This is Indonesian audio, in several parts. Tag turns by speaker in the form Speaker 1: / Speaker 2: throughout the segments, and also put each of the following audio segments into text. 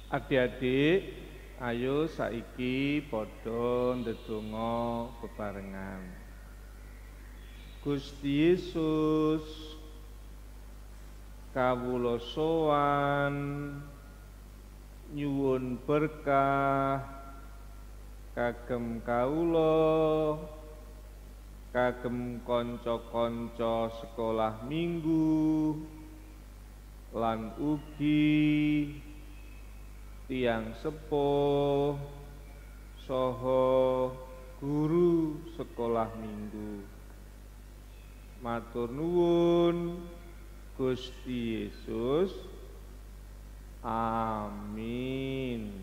Speaker 1: Adik-adik, ayo saiki padha ndedonga bebarengan. Gusti Yesus, kawula sowan nyuwun berkah kagem kawula, kagem kanca-kanca sekolah minggu, lan ugi tiyang sepuh saha guru sekolah minggu. Matur nuwun Gusti Yesus. Amin.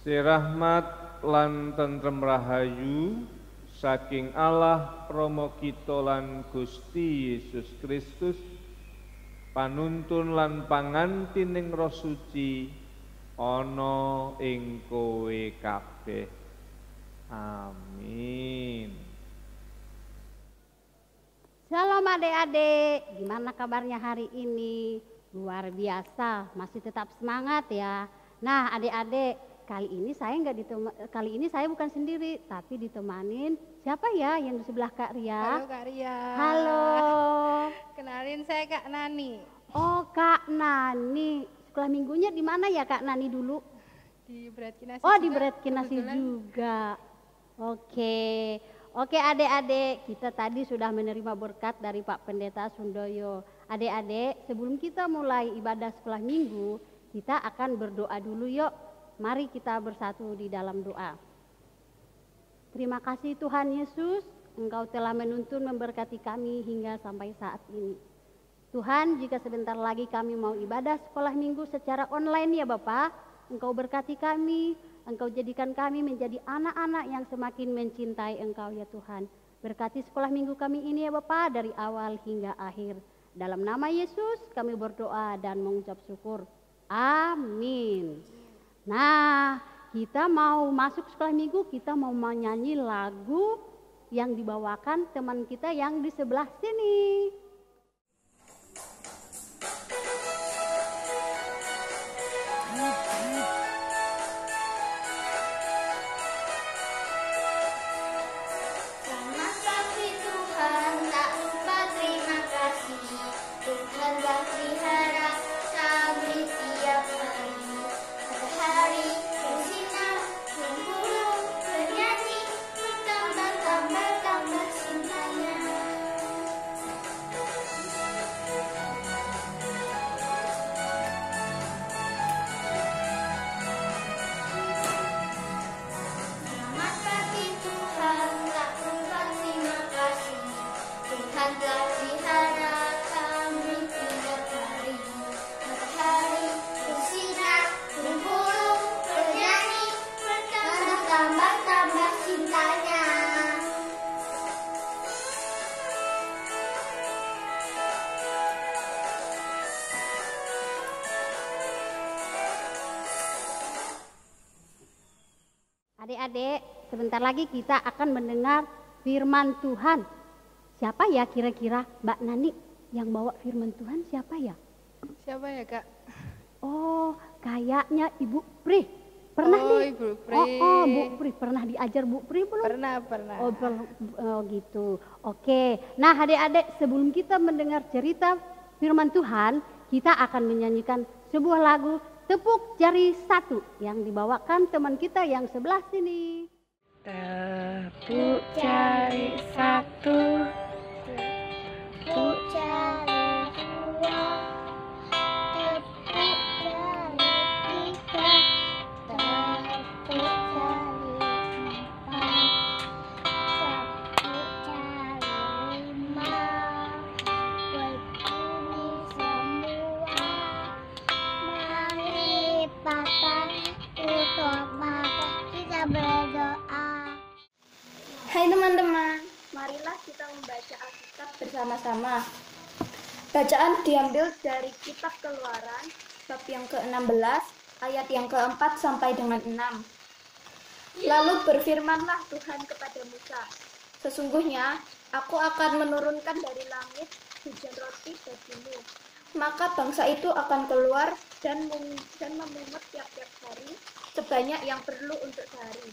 Speaker 1: Sirahmat lan tentrem rahayu saking Allah Rama kita lan Gusti Yesus Kristus, panuntun lan pangantining Roh Suci ana ing kowe kabeh. Amin.
Speaker 2: Shalom adik-adik, gimana kabarnya hari ini? Luar biasa, masih tetap semangat ya. Nah adik-adik, kali ini saya bukan sendiri, tapi ditemanin siapa ya yang di sebelah Kak Ria?
Speaker 3: Halo Kak Ria.
Speaker 2: Halo.
Speaker 3: Kenalin, saya Kak Nani.
Speaker 2: Oh Kak Nani, sekolah minggunya di mana ya Kak Nani dulu?
Speaker 3: Di Beretkinasi.
Speaker 2: Oh di Beretkinasi juga. Oke adik-adik, kita tadi sudah menerima berkat dari Pak Pendeta Sundoyo. Adik-adik, sebelum kita mulai ibadah sekolah minggu, kita akan berdoa dulu yuk. Mari kita bersatu di dalam doa. Terima kasih Tuhan Yesus, Engkau telah menuntun memberkati kami hingga sampai saat ini. Tuhan, jika sebentar lagi kami mau ibadah sekolah minggu secara online ya Bapak, Engkau berkati kami, Engkau jadikan kami menjadi anak-anak yang semakin mencintai Engkau ya Tuhan. Berkati sekolah minggu kami ini ya Bapak, dari awal hingga akhir. Dalam nama Yesus kami berdoa dan mengucap syukur. Amin. Nah, kita mau masuk sekolah minggu, kita mau menyanyi lagu yang dibawakan teman kita yang di sebelah sini.
Speaker 4: Selamat pagi Tuhan, tak lupa terima kasih. Tuhan telah pelihara kami tiap hari. Matahari bersinar, burung bernyanyi, bertambah cintanya. Selamat pagi Tuhan, tak lupa terima kasih. Tuhan telah pelihara kami tiap hari. Matahari bersinar, burung bernyanyi, bertambah cintanya.
Speaker 2: Adik-adik, sebentar lagi kita akan mendengar firman Tuhan. Siapa ya kira-kira Mbak Nani yang bawa firman Tuhan, siapa ya?
Speaker 3: Siapa ya Kak?
Speaker 2: Oh, kayaknya Ibu Pri. Pernah nih?
Speaker 3: Ibu Pri.
Speaker 2: Oh, Bu Pri. Pernah diajar Bu Pri belum?
Speaker 3: Pernah.
Speaker 2: Oh, gitu. Oke. Nah, adik-adik, sebelum kita mendengar cerita firman Tuhan, kita akan menyanyikan sebuah lagu Tepuk Jari Satu yang dibawakan teman kita yang sebelah sini.
Speaker 3: Tepuk jari satu,
Speaker 4: Tepuk jari dua, tepuk jari tiga, tepuk jari empat, tepuk jari lima, berbunyi semua. Mari Papa tutup mata, kita berdoa.
Speaker 5: Hai teman-teman, marilah kita membaca Alkitab bersama-sama. Bacaan diambil dari kitab Keluaran, bab yang ke-16, ayat yang ke-4 sampai dengan 6. Lalu berfirmanlah Tuhan kepada Musa, sesungguhnya aku akan menurunkan dari langit hujan roti bagimu, maka bangsa itu akan keluar dan memungut tiap-tiap hari sebanyak yang perlu untuk sehari,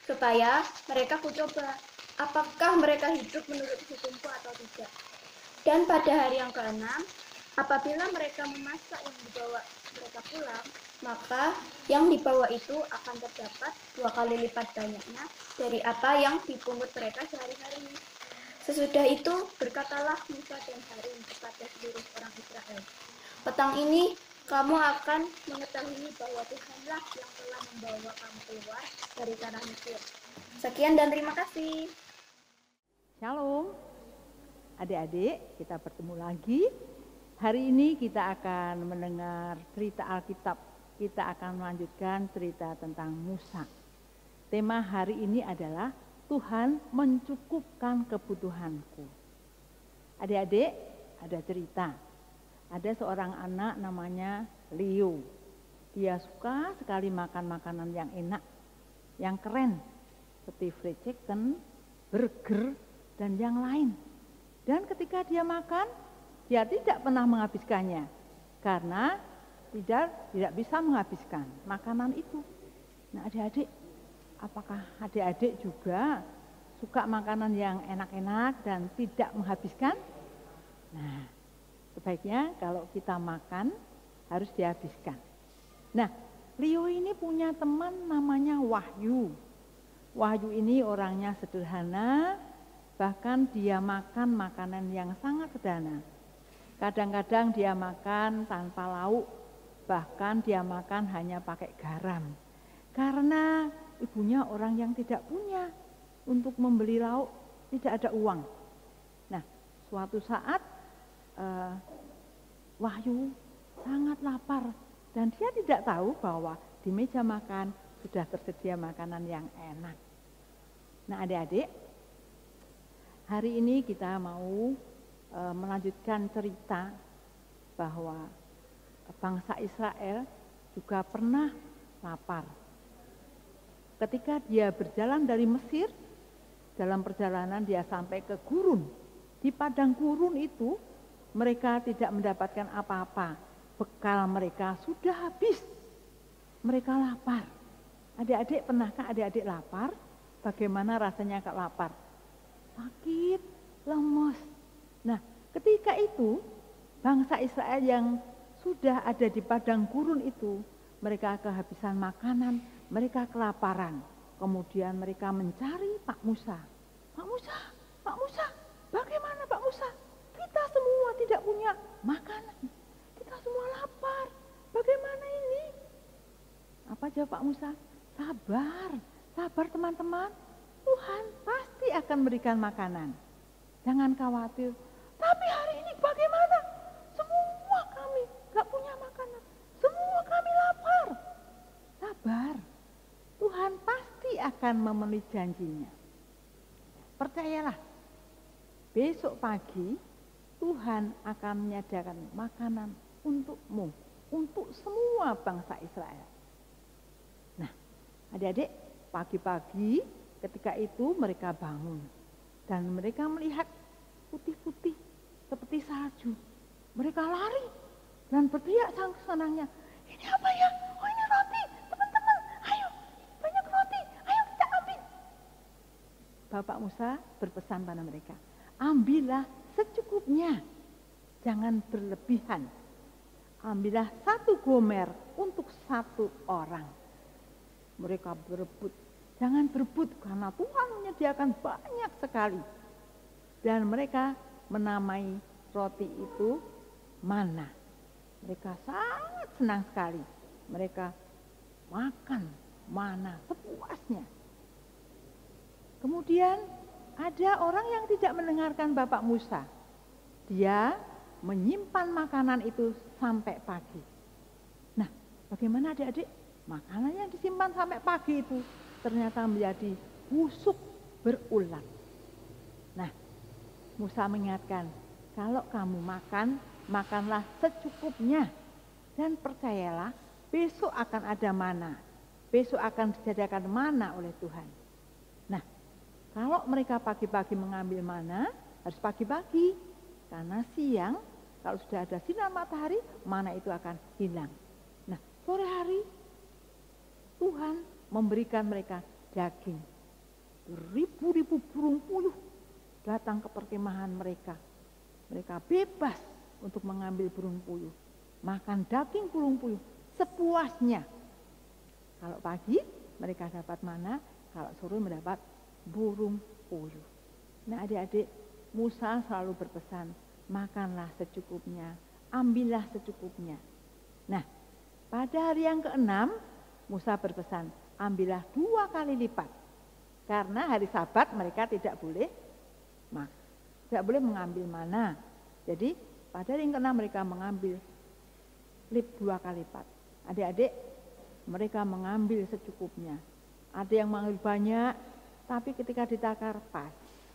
Speaker 5: supaya mereka kucoba apakah mereka hidup menurut hukumku atau tidak. Dan pada hari yang keenam, apabila mereka memasak yang dibawa mereka pulang, maka yang dibawa itu akan terdapat 2 kali lipat banyaknya dari apa yang dipungut mereka sehari-hari. Sesudah itu berkatalah Musa dan Harun kepada seluruh orang Israel, petang ini kamu akan mengetahui bahwa Tuhanlah yang telah membawa kamu keluar dari tanah Mesir. Sekian dan terima kasih.
Speaker 6: Shalom, adik-adik, kita bertemu lagi. Hari ini kita akan mendengar cerita Alkitab. Kita akan melanjutkan cerita tentang Musa. Tema hari ini adalah Tuhan mencukupkan kebutuhanku. Adik-adik, ada cerita. Ada seorang anak namanya Leo. Dia suka sekali makan makanan yang enak, yang keren, seperti fried chicken, burger, dan yang lain. Dan ketika dia makan, dia tidak pernah menghabiskannya, karena tidak bisa menghabiskan makanan itu. Nah, adik-adik, apakah adik-adik juga suka makanan yang enak-enak dan tidak menghabiskan? Nah, sebaiknya kalau kita makan harus dihabiskan. Nah, Leo ini punya teman namanya Wahyu. Wahyu ini orangnya sederhana, bahkan dia makan makanan yang sangat sederhana. Kadang-kadang dia makan tanpa lauk, bahkan dia makan hanya pakai garam. Karena ibunya orang yang tidak punya untuk membeli lauk, tidak ada uang. Nah, suatu saat Wahyu sangat lapar dan dia tidak tahu bahwa di meja makan sudah tersedia makanan yang enak. Nah, adik-adik, hari ini kita mau melanjutkan cerita bahwa bangsa Israel juga pernah lapar. Ketika dia berjalan dari Mesir, dalam perjalanan dia sampai ke gurun. Di padang gurun itu mereka tidak mendapatkan apa-apa. Bekal mereka sudah habis. Mereka lapar. Adik-adik, pernahkah adik-adik lapar? Bagaimana rasanya kalau lapar? Sakit, lemes. Nah, ketika itu bangsa Israel yang sudah ada di padang gurun itu, mereka kehabisan makanan, mereka kelaparan. Kemudian mereka mencari Pak Musa. Pak Musa, bagaimana Pak Musa? Kita semua tidak punya makanan. Kita semua lapar. Bagaimana ini? Apa jawab Pak Musa? Sabar teman-teman. Tuhan pasti akan berikan makanan. Jangan khawatir. Tapi hari ini bagaimana? Semua kami gak punya makanan. Semua kami lapar. Sabar. Tuhan pasti akan memenuhi janjinya. Percayalah. Besok pagi Tuhan akan menyediakan makanan untukmu, untuk semua bangsa Israel. Nah, adik-adik, pagi-pagi ketika itu mereka bangun dan mereka melihat putih-putih seperti salju. Mereka lari dan berteriak sang senangnya, ini apa ya? Oh, ini roti, teman-teman, ayo, banyak roti, ayo kita ambil. Bapak Musa berpesan pada mereka, ambillah secukupnya, jangan berlebihan. Ambillah 1 gomer untuk 1 orang. Mereka berebut, jangan berebut karena Tuhan menyediakan banyak sekali. Dan mereka menamai roti itu mana. Mereka sangat senang sekali. Mereka makan mana sepuasnya. Kemudian ada orang yang tidak mendengarkan Bapak Musa. Dia menyimpan makanan itu sampai pagi. Nah, bagaimana adik-adik? Makanan yang disimpan sampai pagi itu ternyata menjadi busuk berulat. Nah, Musa mengingatkan, kalau kamu makan, makanlah secukupnya. Dan percayalah, besok akan ada mana. Besok akan disediakan mana oleh Tuhan. Nah, kalau mereka pagi-pagi mengambil mana, harus pagi-pagi. Karena siang Kalau sudah ada sinar matahari, mana itu akan hilang. Nah, sore hari Tuhan memberikan mereka daging. Ribu-ribu burung puyuh datang ke perkemahan mereka. Mereka bebas untuk mengambil burung puyuh. Makan daging burung puyuh sepuasnya. Kalau pagi mereka dapat mana, kalau sore mendapat burung puyuh. Nah adik-adik, Musa selalu berpesan, makanlah secukupnya, ambillah secukupnya. Nah, pada hari yang ke-6, Musa berpesan, ambillah 2 kali lipat. Karena hari Sabat mereka tidak boleh mengambil mana. Jadi pada hari yang ke-6 mereka mengambil 2 kali lipat. Adik-adik, mereka mengambil secukupnya. Ada yang mengambil banyak, tapi ketika ditakar pas.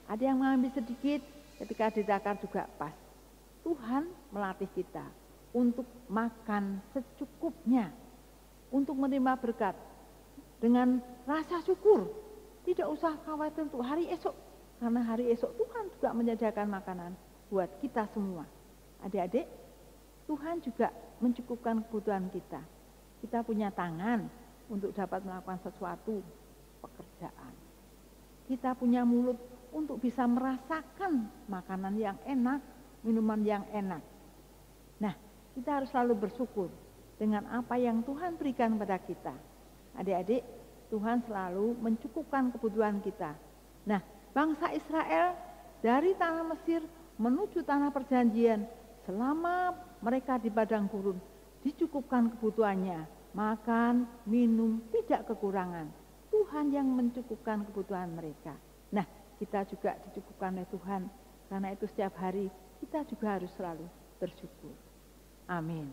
Speaker 6: Ada yang mengambil sedikit, ketika ditakar juga pas. Tuhan melatih kita untuk makan secukupnya, untuk menerima berkat dengan rasa syukur. Tidak usah khawatir untuk hari esok, karena hari esok Tuhan juga menyediakan makanan buat kita semua. Adik-adik, Tuhan juga mencukupkan kebutuhan kita. Kita punya tangan untuk dapat melakukan sesuatu pekerjaan. Kita punya mulut untuk bisa merasakan makanan yang enak, minuman yang enak. Nah, kita harus selalu bersyukur dengan apa yang Tuhan berikan pada kita. Adik-adik, Tuhan selalu mencukupkan kebutuhan kita. Nah, bangsa Israel dari tanah Mesir menuju tanah perjanjian, selama mereka di padang gurun, dicukupkan kebutuhannya, makan, minum, tidak kekurangan. Tuhan yang mencukupkan kebutuhan mereka. Nah, kita juga dicukupkan oleh Tuhan, karena itu setiap hari kita juga harus selalu bersyukur. Amin.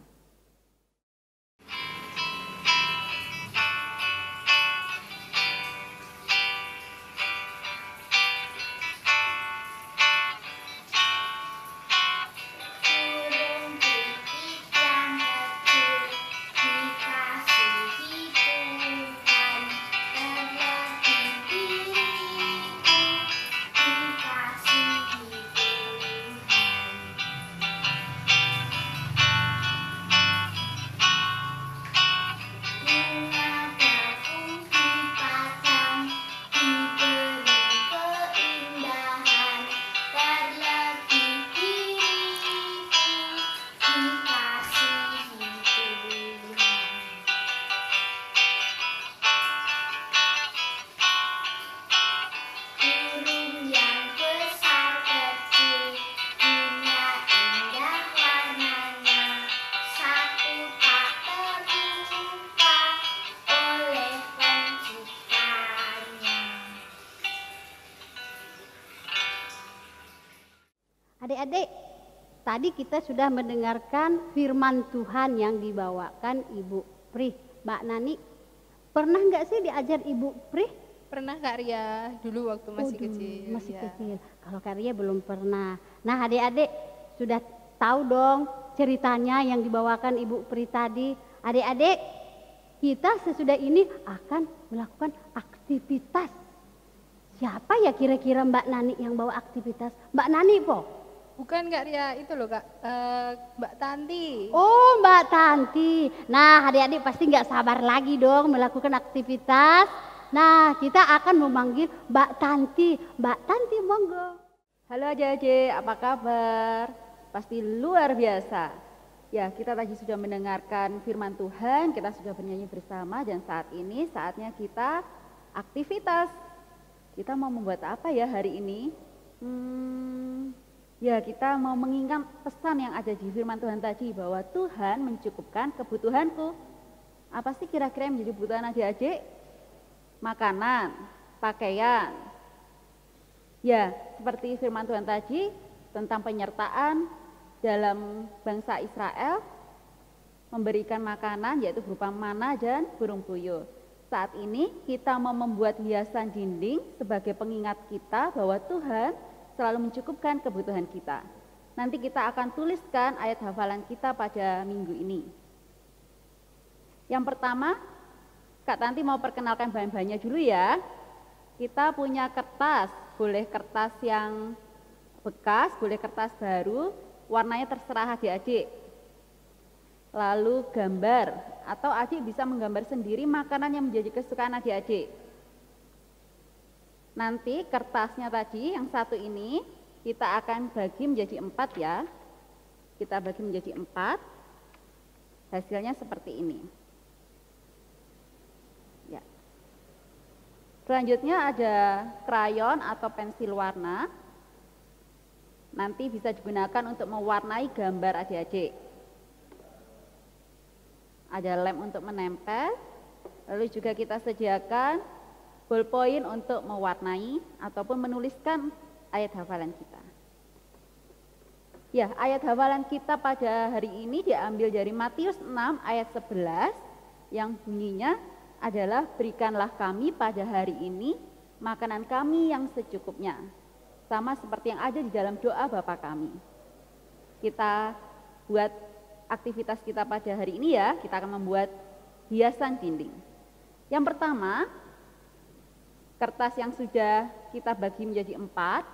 Speaker 2: Adik-adik, tadi kita sudah mendengarkan firman Tuhan yang dibawakan Ibu Pri. Mbak Nani, pernah nggak sih diajar Ibu Pri?
Speaker 3: Pernah Kak Ria, dulu waktu masih kecil.
Speaker 2: Masih
Speaker 3: ya.
Speaker 2: kecil. Kalau Kak Ria belum pernah. Nah adik-adik sudah tahu dong ceritanya yang dibawakan Ibu Pri tadi. Adik-adik, kita sesudah ini akan melakukan aktivitas. Siapa ya kira-kira Mbak Nani yang bawa aktivitas? Mbak Nani po?
Speaker 3: Bukan Kak Ria, itu loh Kak, Mbak Tanti.
Speaker 2: Oh Mbak Tanti. Nah adik-adik pasti nggak sabar lagi dong melakukan aktivitas. Nah kita akan memanggil Mbak Tanti. Mbak Tanti monggo.
Speaker 7: Halo adik-adik, apa kabar? Pasti luar biasa. Ya, kita tadi sudah mendengarkan firman Tuhan, kita sudah bernyanyi bersama, dan saat ini saatnya kita aktivitas. Kita mau membuat apa ya hari ini? Ya, kita mau mengingat pesan yang ada di firman Tuhan tadi, bahwa Tuhan mencukupkan kebutuhanku. Apa sih kira-kira yang menjadi kebutuhan adik-adik? Makanan, pakaian. Ya, seperti firman Tuhan tadi tentang penyertaan dalam bangsa Israel, memberikan makanan yaitu berupa mana dan burung puyuh. Saat ini kita mau membuat hiasan dinding sebagai pengingat kita bahwa Tuhan selalu mencukupkan kebutuhan kita. Nanti kita akan tuliskan ayat hafalan kita pada minggu ini. Yang pertama, Kak Tanti mau perkenalkan bahan-bahannya dulu ya. Kita punya kertas, boleh kertas yang bekas, boleh kertas baru. warnanya terserah adik-adik. Lalu gambar, atau adik bisa menggambar sendiri makanan yang menjadi kesukaan adik-adik. Nanti kertasnya tadi yang satu ini kita akan bagi menjadi 4 ya. Kita bagi menjadi 4. Hasilnya seperti ini. Ya. Selanjutnya ada krayon atau pensil warna. Nanti bisa digunakan untuk mewarnai gambar adik-adik. Ada lem untuk menempel, lalu juga kita sediakan ballpoint untuk mewarnai ataupun menuliskan ayat hafalan kita. Ya, ayat hafalan kita pada hari ini diambil dari Matius 6 ayat 11 yang bunyinya adalah berikanlah kami pada hari ini makanan kami yang secukupnya. Sama seperti yang ada di dalam doa Bapa kami. Kita buat aktivitas kita pada hari ini ya, kita akan membuat hiasan dinding. Yang pertama, kertas yang sudah kita bagi menjadi 4.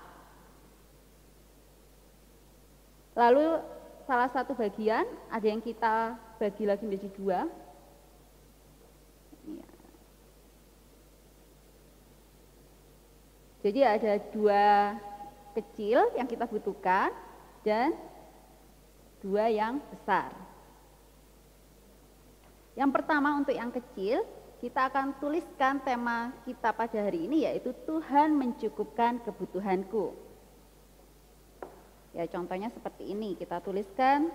Speaker 7: Lalu salah satu bagian ada yang kita bagi lagi menjadi 2. Jadi ada 2 kecil yang kita butuhkan dan 2 yang besar. Yang pertama untuk yang kecil, kita akan tuliskan tema kita pada hari ini yaitu Tuhan mencukupkan kebutuhanku. Ya, contohnya seperti ini, kita tuliskan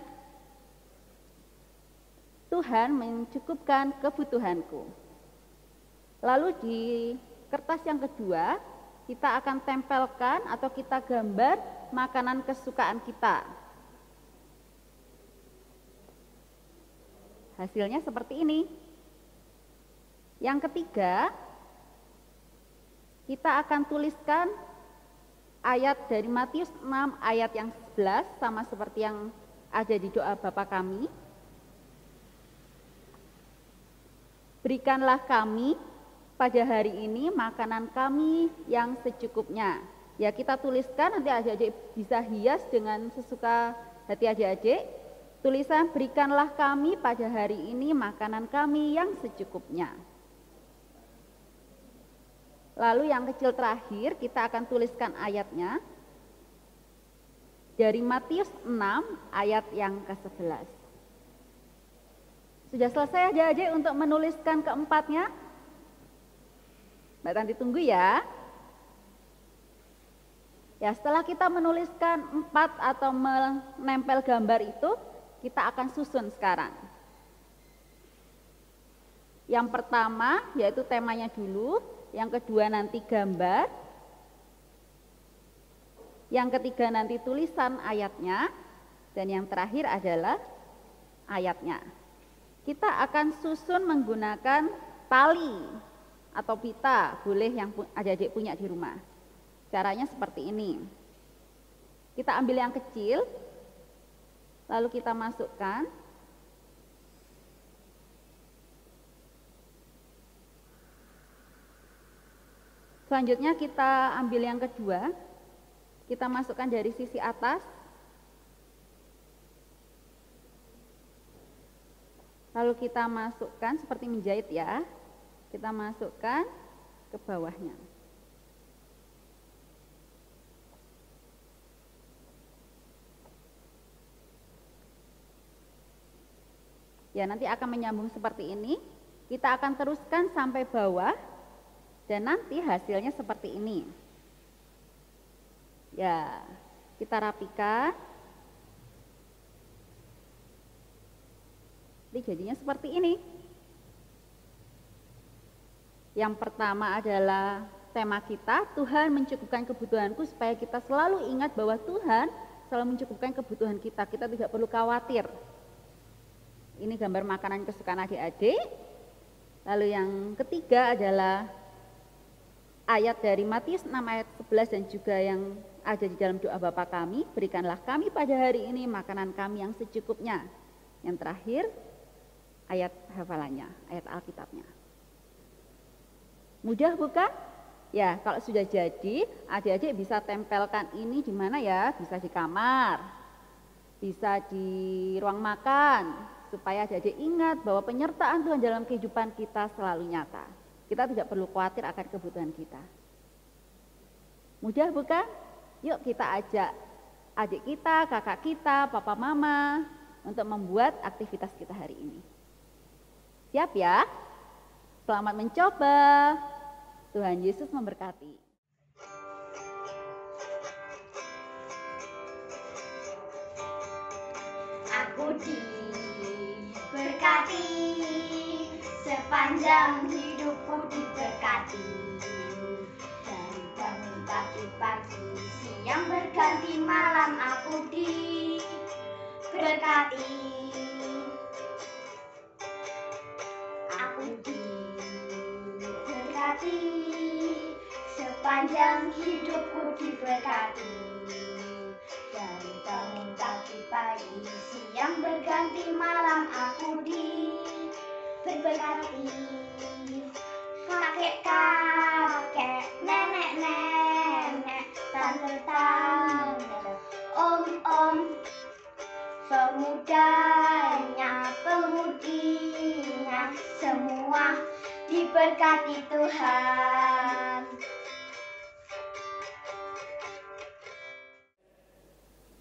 Speaker 7: Tuhan mencukupkan kebutuhanku. Lalu di kertas yang kedua, kita akan tempelkan atau kita gambar makanan kesukaan kita. Hasilnya seperti ini. Yang ketiga, kita akan tuliskan ayat dari Matius 6 ayat yang 11 sama seperti yang ada di doa Bapa kami. Berikanlah kami pada hari ini makanan kami yang secukupnya. Ya, kita tuliskan, nanti adik-adik bisa hias dengan sesuka hati adik-adik. Tulisan berikanlah kami pada hari ini makanan kami yang secukupnya. Lalu yang kecil terakhir kita akan tuliskan ayatnya dari Matius 6 ayat yang ke-11. Sudah selesai adik-adik untuk menuliskan keempatnya? Mbak Tanti tunggu ya. Ya, setelah kita menuliskan 4 atau menempel gambar itu, kita akan susun sekarang. Yang pertama yaitu temanya dulu, yang kedua nanti gambar, yang ketiga nanti tulisan ayatnya, dan yang terakhir adalah ayatnya. Kita akan susun menggunakan tali atau pita, boleh yang adik-adik punya di rumah. Caranya seperti ini. Kita ambil yang kecil, lalu kita masukkan. Selanjutnya kita ambil yang kedua, kita masukkan dari sisi atas. Lalu kita masukkan seperti menjahit ya, kita masukkan ke bawahnya. Ya, nanti akan menyambung seperti ini. Kita akan teruskan sampai bawah dan nanti hasilnya seperti ini. Ya, kita rapikan. Jadi jadinya seperti ini. Yang pertama adalah tema kita, Tuhan mencukupkan kebutuhanku, supaya kita selalu ingat bahwa Tuhan selalu mencukupkan kebutuhan kita. Kita tidak perlu khawatir. Ini gambar makanan kesukaan adik-adik. Lalu yang ketiga adalah ayat dari Matius 6 ayat 11 dan juga yang ada di dalam doa Bapa kami, berikanlah kami pada hari ini makanan kami yang secukupnya. Yang terakhir ayat hafalannya, ayat Alkitabnya. Mudah bukan? Ya, kalau sudah jadi, adik-adik bisa tempelkan ini di mana ya? Bisa di kamar, bisa di ruang makan, supaya adik-adik ingat bahwa penyertaan Tuhan dalam kehidupan kita selalu nyata. Kita tidak perlu khawatir akan kebutuhan kita. Mudah bukan? Yuk kita ajak adik kita, kakak kita, papa mama untuk membuat aktivitas kita hari ini. Siap ya? Selamat mencoba. Tuhan Yesus memberkati.
Speaker 4: Aku diberkati, sepanjang hidupku diberkati. Dari bangun pagi-pagi, siang berganti malam aku diberkati. Aku diberkati, sepanjang hidupku diberkati. Dari bangun pagi-pagi, siang berganti malam aku diberkati. Kakek-kakek, nenek-nenek, tante-tante, om-om, pemudanya, pemudinya, semua diberkati Tuhan.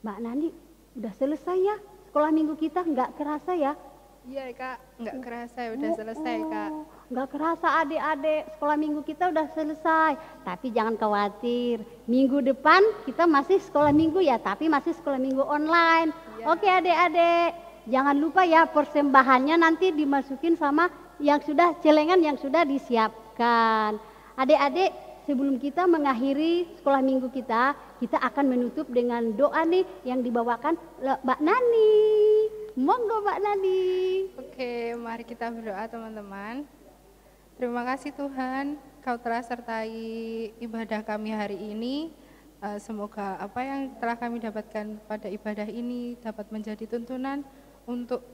Speaker 2: Mbak Nani, udah selesai ya sekolah minggu kita, nggak kerasa ya?
Speaker 3: Iya Kak, nggak kerasa ya udah selesai Kak.
Speaker 2: Nggak kerasa adik-adik, sekolah minggu kita udah selesai. Tapi jangan khawatir, minggu depan kita masih sekolah minggu ya, tapi masih sekolah minggu online.
Speaker 3: Iya.
Speaker 2: Oke adik-adik, jangan lupa ya persembahannya nanti dimasukin sama yang sudah celengan yang sudah disiapkan. Adik-adik, sebelum kita mengakhiri sekolah minggu kita akan menutup dengan doa nih yang dibawakan Mbak Nani. Monggo Mbak Nani.
Speaker 3: Oke, mari kita berdoa teman-teman. Terima kasih Tuhan, Kau telah sertai ibadah kami hari ini. Semoga apa yang telah kami dapatkan pada ibadah ini dapat menjadi tuntunan untuk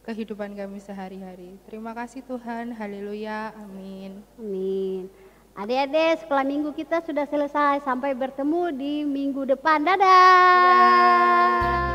Speaker 3: kehidupan kami sehari-hari. Terima kasih Tuhan, haleluya, amin.
Speaker 2: Amin. Adik-adik, sekolah minggu kita sudah selesai. Sampai bertemu di minggu depan. Dadah.